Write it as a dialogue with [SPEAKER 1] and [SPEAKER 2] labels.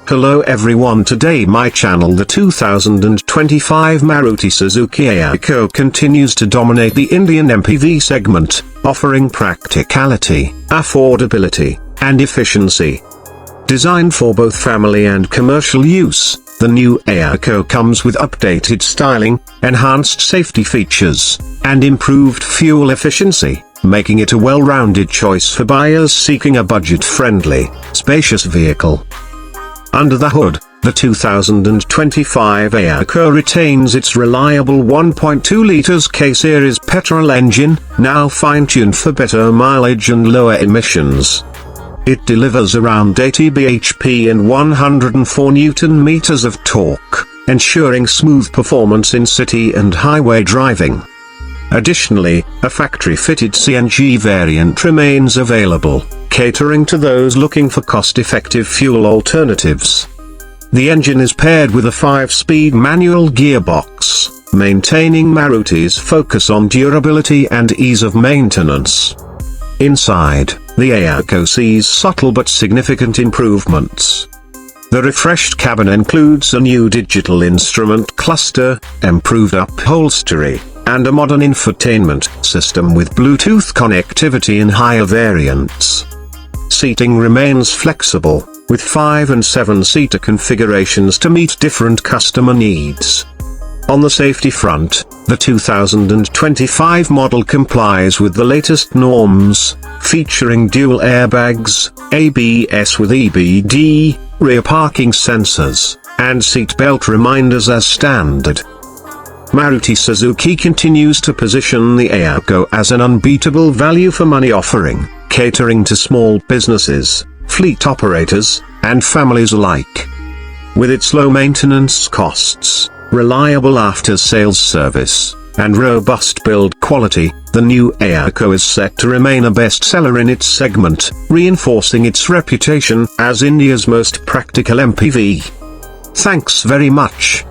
[SPEAKER 1] Hello everyone, today my channel the 2025 Maruti Suzuki Eeco continues to dominate the Indian MPV segment, offering practicality, affordability, and efficiency. Designed for both family and commercial use, the new Eeco comes with updated styling, enhanced safety features, and improved fuel efficiency, making it a well-rounded choice for buyers seeking a budget-friendly, spacious vehicle. Under the hood, the 2025 Eeco retains its reliable 1.2 litres K-series petrol engine, now fine-tuned for better mileage and lower emissions. It delivers around 80 bhp and 104 Nm of torque, ensuring smooth performance in city and highway driving. Additionally, a factory-fitted CNG variant remains available, catering to those looking for cost-effective fuel alternatives. The engine is paired with a 5-speed manual gearbox, maintaining Maruti's focus on durability and ease of maintenance. Inside, the Eeco sees subtle but significant improvements. The refreshed cabin includes a new digital instrument cluster, improved upholstery, and a modern infotainment system with Bluetooth connectivity in higher variants. Seating remains flexible, with 5- and 7-seater configurations to meet different customer needs. On the safety front, the 2025 model complies with the latest norms, featuring dual airbags, ABS with EBD, rear parking sensors, and seatbelt reminders as standard. Maruti Suzuki continues to position the Eeco as an unbeatable value-for-money offering, catering to small businesses, fleet operators, and families alike. With its low maintenance costs, reliable after-sales service, and robust build quality, the new Eeco is set to remain a bestseller in its segment, reinforcing its reputation as India's most practical MPV. Thanks very much.